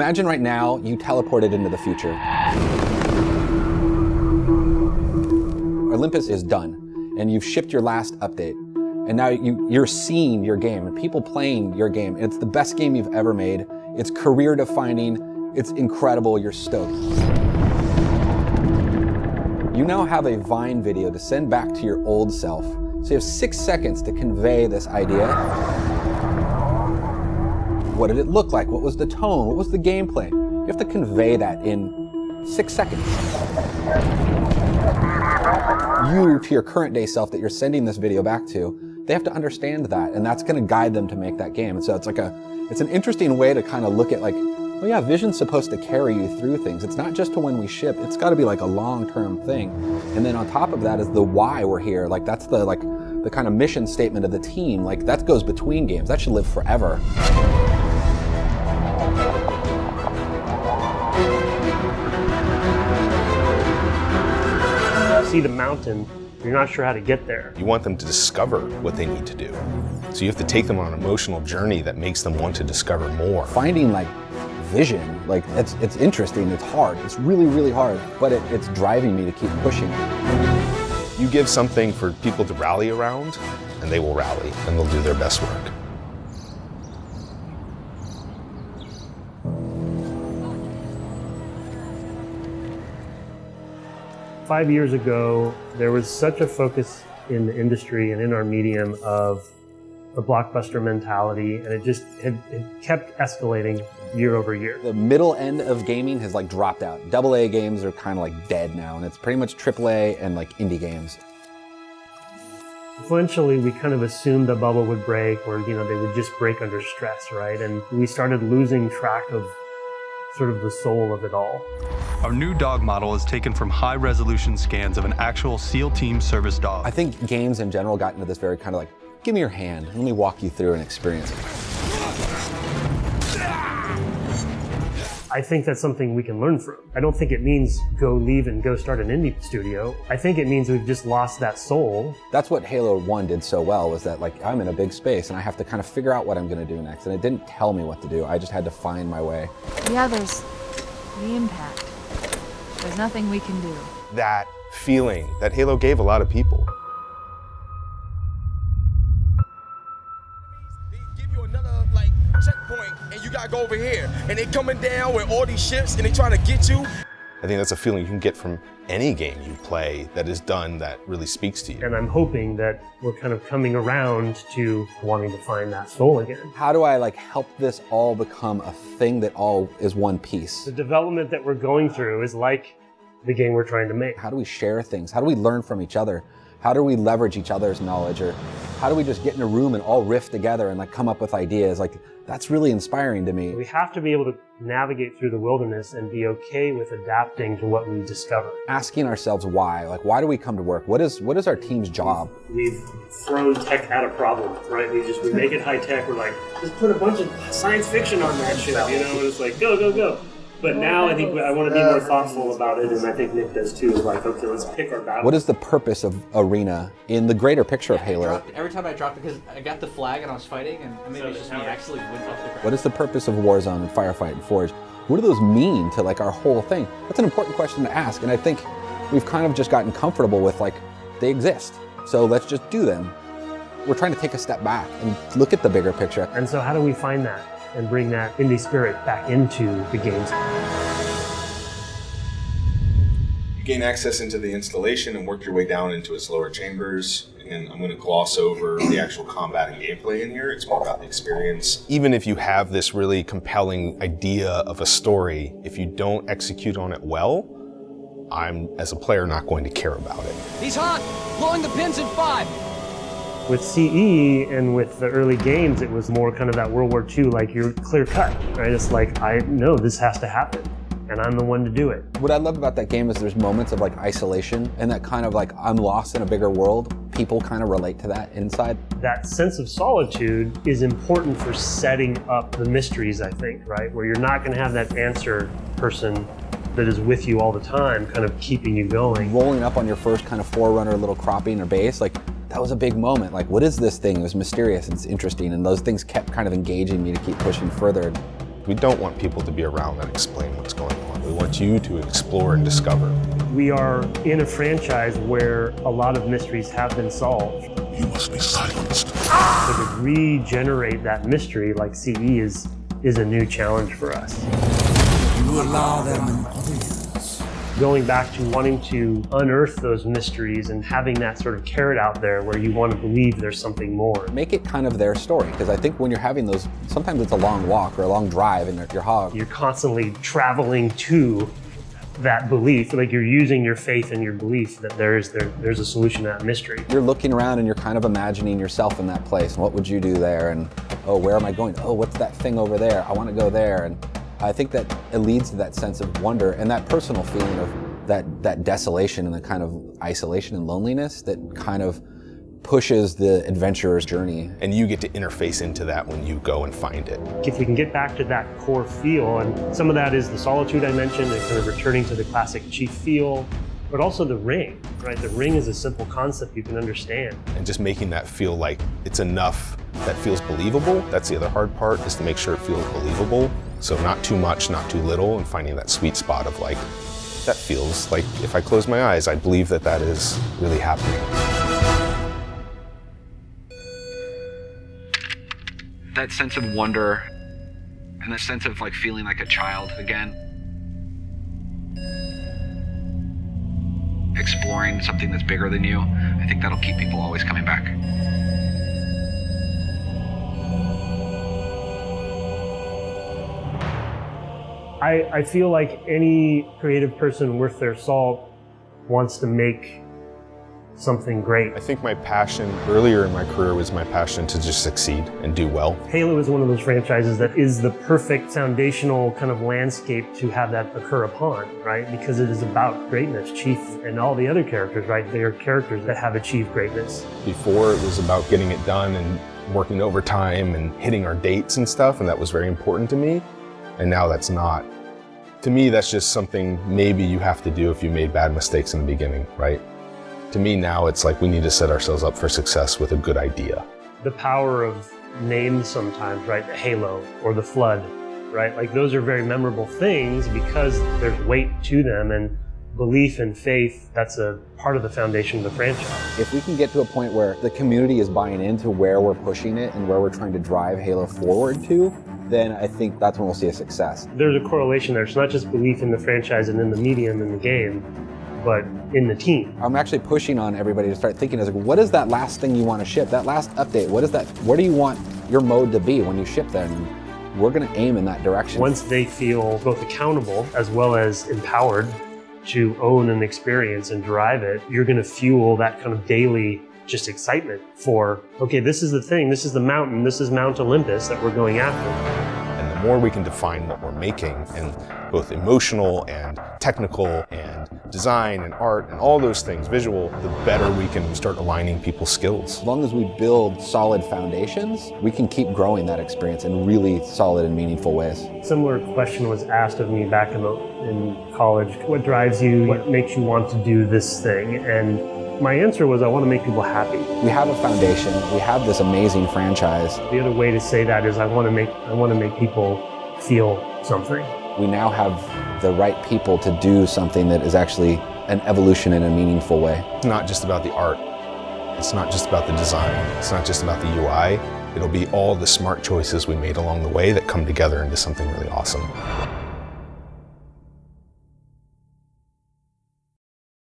Imagine right now you teleported into the future. Olympus is done, and you've shipped your last update. And now you're seeing your game, and people playing your game. It's the best game you've ever made. It's career defining. It's incredible. You're stoked. You now have a Vine video to send back to your old self. So you have 6 seconds to convey this idea. What did it look like? What was the tone? What was the gameplay? You have to convey that in 6 seconds. You, to your current day self that you're sending this video back to, they have to understand that, and that's gonna guide them to make that game. And so it's an interesting way to kind of look at like, well, yeah, vision's supposed to carry you through things. It's not just to when we ship, it's gotta be like a long-term thing. And then on top of that is the why we're here. Like that's the kind of mission statement of the team. Like that goes between games. That should live forever. See the mountain, you're not sure how to get there. You want them to discover what they need to do. So you have to take them on an emotional journey that makes them want to discover more. Finding like vision, like it's interesting, it's hard, it's really, really hard, but it's driving me to keep pushing. You give something for people to rally around, and they will rally, and they'll do their best work. Five years ago, there was such a focus in the industry and in our medium of the blockbuster mentality, and it kept escalating year over year. The middle end of gaming has like dropped out. AA games are kind of like dead now, and it's pretty much AAA and like indie games. Influentially, we kind of assumed the bubble would break, or they would just break under stress, right? And we started losing track of sort of the soul of it all. Our new dog model is taken from high-resolution scans of an actual SEAL team service dog. I think games in general got into this very kind of like, give me your hand, let me walk you through an experience. I think that's something we can learn from. I don't think it means go leave and go start an indie studio. I think it means we've just lost that soul. That's what Halo 1 did so well, was that like, I'm in a big space and I have to kind of figure out what I'm gonna do next. And it didn't tell me what to do, I just had to find my way. Yeah, there's the impact. There's nothing we can do. That feeling that Halo gave a lot of people. They give you another checkpoint and you gotta go over here. And they coming down with all these ships and they trying to get you. I think that's a feeling you can get from any game you play that is done that really speaks to you. And I'm hoping that we're kind of coming around to wanting to find that soul again. How do I like help this all become a thing that all is one piece? The development that we're going through is like the game we're trying to make. How do we share things? How do we learn from each other? How do we leverage each other's knowledge? Or how do we just get in a room and all riff together and like come up with ideas? Like that's really inspiring to me. We have to be able to navigate through the wilderness and be okay with adapting to what we discover. Asking ourselves why, like why do we come to work? What is our team's job? We've thrown tech at a problem, right? We make it high tech. We're like, just put a bunch of science fiction on that shit, and it's like, go, go, go. But now I think I want to be more thoughtful about it, and I think Nick does too. Like, okay, let's pick our battles. What is the purpose of Arena in the greater picture of Halo? Every time I dropped, because I got the flag and I was fighting, and maybe it's just me actually went off the ground. What is the purpose of Warzone and Firefight and Forge? What do those mean to like our whole thing? That's an important question to ask, and I think we've kind of just gotten comfortable with like, they exist, so let's just do them. We're trying to take a step back and look at the bigger picture. And so how do we find that and bring that indie spirit back into the games? You gain access into the installation and work your way down into its lower chambers. And I'm going to gloss over the actual combat and gameplay in here. It's more about the experience. Even if you have this really compelling idea of a story, if you don't execute on it well, I'm, as a player, not going to care about it. He's hot! Blowing the pins in 5! With CE and with the early games, it was more kind of that World War II, like you're clear cut, right? It's like, I know this has to happen, and I'm the one to do it. What I love about that game is there's moments of like isolation and that kind of like, I'm lost in a bigger world. People kind of relate to that inside. That sense of solitude is important for setting up the mysteries, I think, right? Where you're not gonna have that answer person that is with you all the time, kind of keeping you going. Rolling up on your first kind of Forerunner little cropping or base, like that was a big moment. Like, what is this thing? It was mysterious, it's interesting, and those things kept kind of engaging me to keep pushing further. We don't want people to be around and explain what's going on. We want you to explore and discover. We are in a franchise where a lot of mysteries have been solved. You must be silenced. So to regenerate that mystery like CE is a new challenge for us. You allow them in audience. Going back to wanting to unearth those mysteries and having that sort of carrot out there where you want to believe there's something more. Make it kind of their story, because I think when you're having those, sometimes it's a long walk or a long drive in your hog. You're constantly traveling to that belief, like you're using your faith and your belief that there's a solution to that mystery. You're looking around and you're kind of imagining yourself in that place. And what would you do there? And oh, where am I going? Oh, what's that thing over there? I want to go there. And I think that it leads to that sense of wonder and that personal feeling of that desolation and the kind of isolation and loneliness that kind of pushes the adventurer's journey. And you get to interface into that when you go and find it. If we can get back to that core feel, and some of that is the solitude I mentioned, and kind of returning to the classic chief feel, but also the ring, right? The ring is a simple concept you can understand. And just making that feel like it's enough that feels believable. That's the other hard part, is to make sure it feels believable. So not too much, not too little, and finding that sweet spot of like, that feels like if I close my eyes, I believe that that is really happening. That sense of wonder and that sense of like feeling like a child again. Exploring something that's bigger than you, I think that'll keep people always coming back. I feel like any creative person worth their salt wants to make something great. I think my passion earlier in my career was my passion to just succeed and do well. Halo is one of those franchises that is the perfect foundational kind of landscape to have that occur upon, right? Because it is about greatness. Chief and all the other characters, right? They are characters that have achieved greatness. Before it was about getting it done and working overtime and hitting our dates and stuff, and that was very important to me. And now that's not. To me, that's just something maybe you have to do if you made bad mistakes in the beginning, right? To me now, it's like we need to set ourselves up for success with a good idea. The power of names sometimes, right? The Halo or the Flood, right? Like those are very memorable things because there's weight to them, and belief and faith, that's a part of the foundation of the franchise. If we can get to a point where the community is buying into where we're pushing it and where we're trying to drive Halo forward to, then I think that's when we'll see a success. There's a correlation there. It's not just belief in the franchise and in the medium in the game, but in the team. I'm actually pushing on everybody to start thinking as like, what is that last thing you want to ship? That last update, what is that? Where do you want your mode to be when you ship that? And we're going to aim in that direction. Once they feel both accountable as well as empowered to own an experience and drive it, you're going to fuel that kind of daily just excitement for, okay, this is the thing, this is the mountain, this is Mount Olympus that we're going after. And the more we can define what we're making, and both emotional and technical and design and art and all those things, visual, the better we can start aligning people's skills. As long as we build solid foundations, we can keep growing that experience in really solid and meaningful ways. Similar question was asked of me back in college. What drives you? What makes you want to do this thing? And my answer was, I want to make people happy. We have a foundation. We have this amazing franchise. The other way to say that is I want to make people feel something. We now have the right people to do something that is actually an evolution in a meaningful way. It's not just about the art. It's not just about the design. It's not just about the UI. It'll be all the smart choices we made along the way that come together into something really awesome.